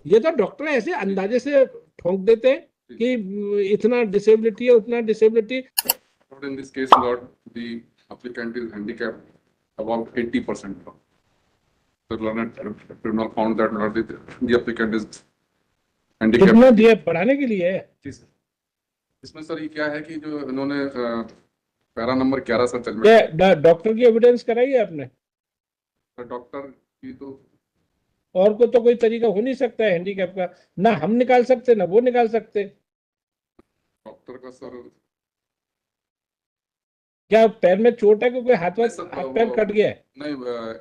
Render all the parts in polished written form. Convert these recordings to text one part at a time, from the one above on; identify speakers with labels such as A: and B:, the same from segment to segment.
A: ये तो डॉक्टर ऐसे अंदाजे से ठोक देते हैं कि इतना डिसेबिलिटी है, उतना disability.
B: In this case, Lord, the applicant is handicapped about 80%. The learned tribunal found that Lord, the applicant is handicapped.
A: कितना दिया पढ़ाने के लिए है?
B: जी सर। इसमें सर ये क्या है कि जो इन्होंने para number 11 sir judgment,
A: doctor की एविडेंस कराई है आपने?
B: डॉक्टर की तो
A: और को तो कोई तरीका हो नहीं सकता है हैंडीकैप का, ना हम निकाल सकते ना वो निकाल सकते।
B: डॉक्टर का सर
A: क्या पैर में चोट है कि कोई हाथ पैर कट गया है?
B: नहीं,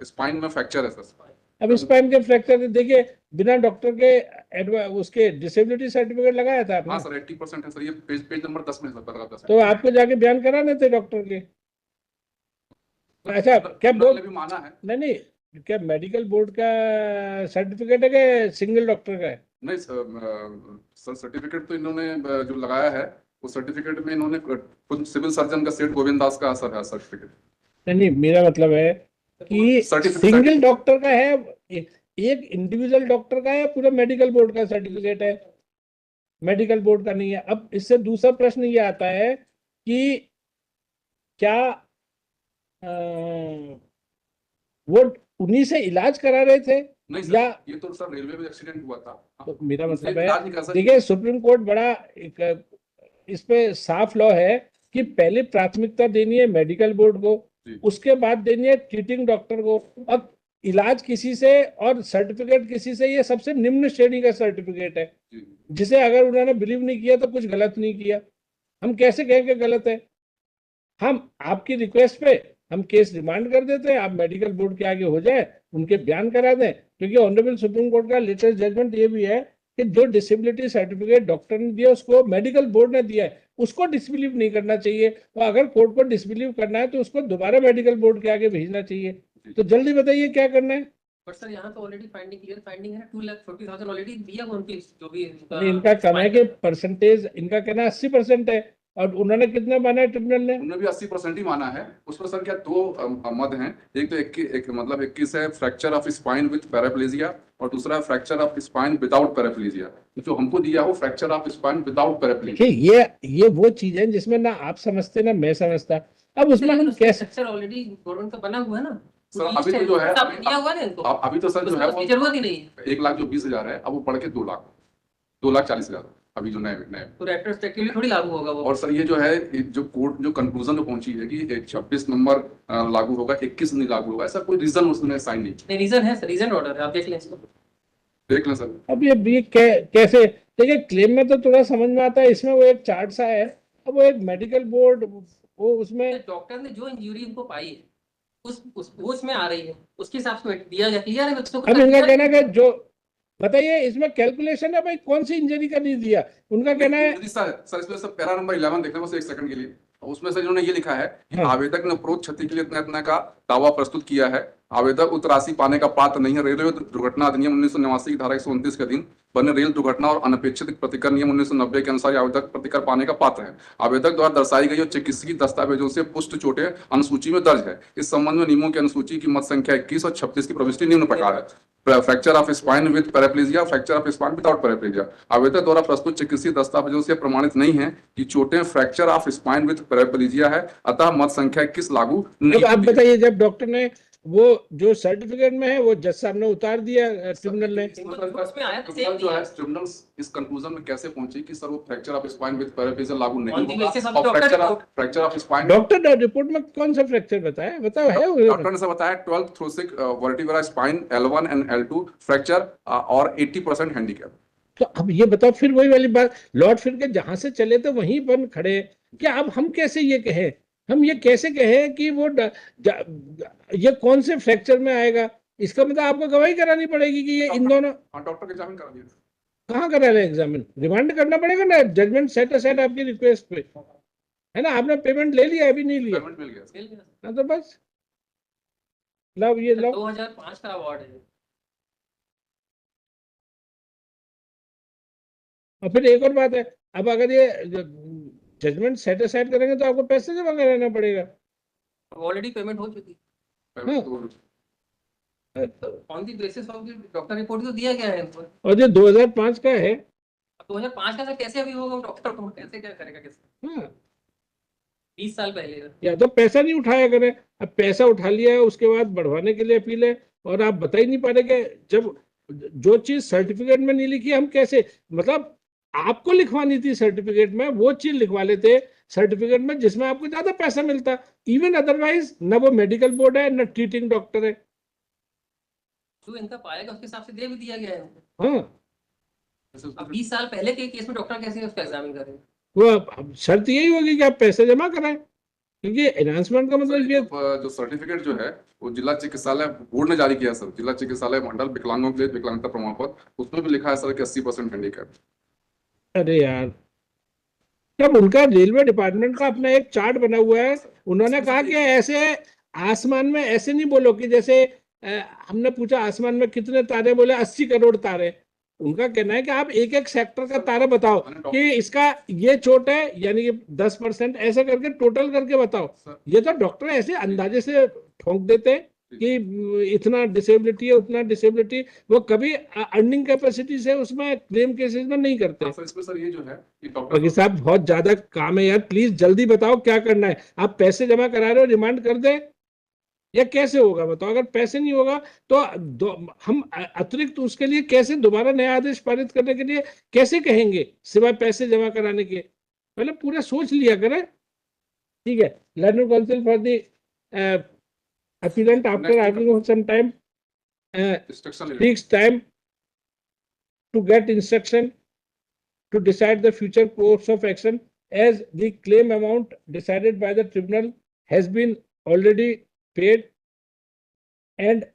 B: स्पाइन में फ्रैक्चर है सर।
A: अब स्पाइन के फ्रैक्चर देखिए, बिना डॉक्टर के उसके डिसेबिलिटी सर्टिफिकेट लगाया था आपने?
B: हाँ सर 80% है सर, ये पेज नंबर 10 में है सर।
A: तो आपको जाके बयान कराने थे डॉक्टर के। अच्छा क्या बोल
B: भी माना है?
A: नहीं, क्या मेडिकल बोर्ड का सर्टिफिकेट है कि सिंगल डॉक्टर का है?
B: नहीं सर सर्टिफिकेट तो इन्होंने जो लगाया है वो सर्टिफिकेट में इन्होंने खुद सिविल सर्जन का सेठ गोविंद दास का सर है सर्टिफिकेट।
A: नहीं, मेरा मतलब है कि सिंगल डॉक्टर का है, एक इंडिविजुअल डॉक्टर का है, पूरा मेडिकल बोर्ड का सर्टिफिकेट है, मेडिकल बोर्ड का नहीं है। अब इससे दूसरा प्रश्न ये आता है कि क्या वो उन्हीं से इलाज करा रहे थे?
B: नहीं
A: सर, या
B: ये तो सर रेलवे में एक्सीडेंट हुआ था।
A: तो मेरा मतलब है, देखिए सुप्रीम कोर्ट बड़ा इस पे साफ लॉ है कि पहले प्राथमिकता देनी है मेडिकल बोर्ड को, उसके बाद देनी है ट्रीटिंग डॉक्टर को। अब इलाज किसी से और सर्टिफिकेट किसी से, ये सबसे निम्न श्रेणी का सर्टिफिकेट है, जिसे अगर उन्होंने बिलीव नहीं किया तो कुछ गलत नहीं किया। हम कैसे कहें कि गलत है? हम आपकी रिक्वेस्ट पे हम केस रिमांड कर देते हैं, आप मेडिकल बोर्ड के आगे हो जाए, उनके बयान करा दें, क्योंकि ऑनरेबल सुप्रीम कोर्ट का लेटेस्ट जजमेंट ये भी है कि जो डिसेबिलिटी सर्टिफिकेट डॉक्टर ने दिया उसको मेडिकल बोर्ड ने दिया है, उसको डिसबिलीव नहीं करना चाहिए। और अगर कोर्ट को डिसबिलीव करना है तो उसको दोबारा मेडिकल बोर्ड के आगे भेजना चाहिए। तो जल्दी बताइए क्या करना है।
C: बट सर यहाँ तो ऑलरेडी क्लियर फाइंडिंग है, 2,40,000 ऑलरेडी दिया उनकी जो भी
A: इनका कहना है कि परसेंटेज, इनका कहना 80% है, और उन्होंने कितना माना है ट्रिब्यूनल ने?
B: उन्होंने भी 80% ही माना है। उस पर सर क्या दो मत हैं, एक तो 21 है fracture of spine with paraplegia, और दूसरा है fracture of spine without paraplegia. तो जो हमको दिया वो fracture of spine without paraplegia.
A: ये वो चीज है जिसमें ना आप समझते ना मैं समझता। अब उसमें हम कैसे,
C: स्ट्रक्चर ऑलरेडी गवर्नमेंट का बना हुआ है ना
B: सर, अभी तो जो है
C: दिया हुआ है इनको,
B: अभी तो सर जो है वो
C: जरूरत ही नहीं है।
B: 1,20,000 है, अब वो बढ़ के 2,40,000 अभी जो नए
C: तो रेट्रोस्पेक्टिवली थोड़ी लागू होगा वो।
B: और सर ये जो है जो कोर्ट जो कंक्लूजन में पहुंची है कि 26 नंबर लागू होगा, 21 नहीं लागू होगा, ऐसा कोई रीजन उसने साइन नहीं।
C: रीजन है सर, रीजन ऑर्डर है, आप देख लें इसको,
B: देख लें सर।
A: अब ये कैसे देखिए, क्लेम में तो थोड़ा समझ में आता है, इसमें वो एक चार्ट सा है। अब वो एक मेडिकल बोर्ड, वो उसमें
C: डॉक्टर ने जो इंजरी उनको पाई है उसमें आ रही है, उसके हिसाब से दिया गया, क्लियर है।
A: अब इनका कहना है जो बताइए इसमें कैलकुलेशन है भाई, कौन सी इंजरी का नहीं दिया, उनका कहना है।
B: सर इसमें सर पैरा नंबर 11 देखना बस एक सेकंड के लिए। उसमें सर इन्होंने ये लिखा है कि आवेदक ने उपरोक्त क्षति के लिए इतना का दावा प्रस्तुत किया है। आवेदक उक्त राशि पाने का पात्र नहीं है। रेलवे दुर्घटना अधिनियम 1989 की धारा 129 के अधीन बने रेल दुर्घटना और अनपेक्षित प्रतिकर नियम 1990 के अनुसार आवेदक प्रतिकर पाने का पात्र है। आवेदक द्वारा दर्शाई गई और चिकित्सकीय दस्तावेजों से पुष्ट चोटें अनुसूची में दर्ज है। इस संबंध में नियमों की अनुसूची की मत संख्या 21 और 26 की प्रविष्टि निम्न प्रकार है। Fracture of spine with paraplegia, fracture of spine without paraplegia. आवेदक द्वारा प्रस्तुत चिकित्सीय दस्तावेजों से प्रमाणित नहीं है कि चोटें fracture of spine with paraplegia है, अतः मत संख्या 21 लागू नहीं।
A: आप बताइए, जब डॉक्टर ने वो जो सर्टिफिकेट में है वो जज साहब ने उतार दिया ट्रिब्यूनल ने,
B: जो है ट्रिब्यूनल इस कंक्लूजन में कैसे पहुंचे कि सर वो fracture of spine with paraplegia लागू नहीं होगा, और fracture of spine
A: doctor report में कौन सा फ्रैक्चर बताया, बताओ है?
B: डॉक्टर ने बताया 12th thoracic vertebral spine L1 and L2 fracture और 80% हैंडीकैप।
A: तो अब ये बताओ, फिर वही वाली बात, लौट फिर के जहां से चले थे वहीं पर खड़े। क्या अब हम कैसे ये कहें, हम ये कैसे कहें कि वो ये कौन से फ्रैक्चर में आएगा? इसका मतलब आपको गवाही करानी पड़ेगी कि ये इन दोनों।
B: डॉक्टर के एग्जामिन करा दिया,
A: कहाँ करा रहे एग्जामिन? रिमांड करना पड़ेगा ना, जजमेंट सेट असाइड आपकी रिक्वेस्ट पे है ना। आपने पेमेंट ले लिया, अभी नहीं लिया?
B: पेमेंट मिल गया।
A: हाँ तो बस लो, ये लो
C: 2005 का अवार्ड है।
A: और फिर एक और बात है, अब अगर ये जजमेंट सेट असाइड करेंगे तो आपको पैसे जमा कराना पड़ेगा।
C: ऑलरेडी पेमेंट हो चुकी।
B: Payment
C: on the basis of doctor report तो दिया गया है इनको।
A: और ये 2005 का है।
C: 2005 का सर कैसे अभी होगा डॉक्टर को, कैसे क्या करेगा कैसे?
A: हाँ,
C: 20 साल पहले का।
A: या तो पैसा नहीं उठाया करे, अब पैसा उठा लिया है उसके बाद बढ़वाने के लिए अपील है, और आप बता ही नहीं पा रहे कि जब जो चीज सर्टिफिकेट में नहीं लिखी हम कैसे, मतलब आपको लिखवानी थी सर्टिफिकेट में, वो चीज लिखवा लेते सर्टिफिकेट में जिसमें आपको ज्यादा पैसा मिलता। इवन अदरवाइज न वो मेडिकल बोर्ड है न ट्रीटिंग डॉक्टर है।
C: जो इनका पाएगा उसके हिसाब से दे भी दिया गया है इनको।
A: हाँ,
C: अब 20 साल पहले के केस में डॉक्टर कैसे उसका एग्जामिन करेंगे?
A: वो अब शर्त यही होगी कि आप पैसे जमा कराएं, क्योंकि एनहांसमेंट का मतलब ये
B: जो सर्टिफिकेट जो है वो जिला चिकित्सालय बोर्ड ने जारी किया सर, जिला चिकित्सालय मंडल विकलांगों के लिए विकलांगता प्रमाण पत्र, उसमें भी लिखा है सर कि 80% हैंडीकैप।
A: अरे यार, जब उनका रेलवे डिपार्टमेंट का अपना एक चार्ट बना हुआ है, उन्होंने कहा कि ऐसे आसमान में ऐसे नहीं बोलो कि जैसे हमने पूछा आसमान में कितने तारे, बोले 80 करोड़ तारे। उनका कहना है कि आप एक एक सेक्टर का तारा बताओ कि इसका ये चोट है यानी कि 10%, ऐसे करके टोटल करके बताओ। ये तो डॉक्टर ऐसे अंदाजे से ठोंक देते हैं कि इतना डिसेबिलिटी है उतना डिसेबिलिटी, वो कभी अर्निंग कैपेसिटी से उसमें क्लेम केसेस में नहीं करते।
B: इसमें सर ये जो है
A: वकील साहब बहुत ज्यादा काम है यार, प्लीज जल्दी बताओ क्या करना है। आप पैसे जमा करा रहे हो, रिमांड कर दे या कैसे होगा बताओ? अगर पैसे नहीं होगा तो हम अतिरिक्त उसके लिए कैसे दोबारा नया आदेश पारित करने के लिए कैसे कहेंगे सिवाय पैसे जमा कराने के? पहले पूरा सोच लिया करें। ठीक है, learner council for the appellant after arguing for some time takes time to get instruction to decide the future course of action, as the claim amount decided by the tribunal has been already paid, and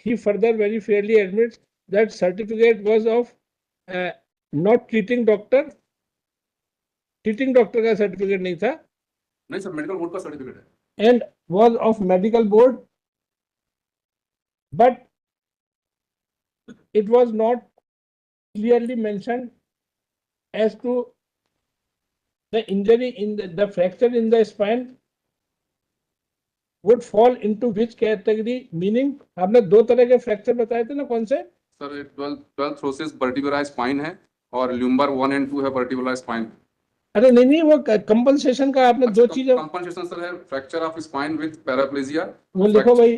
A: he further very fairly admits that certificate was of not treating doctor का certificate नहीं था,
B: नहीं sir medical board का certificate है,
A: and was of medical board, but it was not clearly mentioned as to the injury in the fracture in the spine would fall into which category, meaning आपने दो तरह के fracture बताए थे ना, कौन से?
B: सर 12 थ्रोसिस वर्टिब्रल स्पाइन है और ल्यूम्बर 1 and 2 है वर्टिब्रल स्पाइन।
A: अरे नहीं, वो कंपनसेशन का आपने दो चीजें।
B: कंपनसेशन सर है fracture of spine with paraplegia,
A: वो लिखो भाई,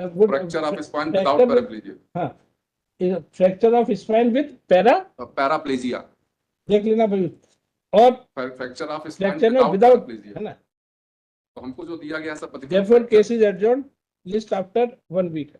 B: fracture of spine without paraplegia.
A: हाँ, fracture of spine with
B: paraplegia
A: देख लेना भाई, और
B: fracture of spine
A: without paraplegia है ना।
B: तो हमको जो दिया गया सब
A: Therefore, case is adjourned. List after 1 week.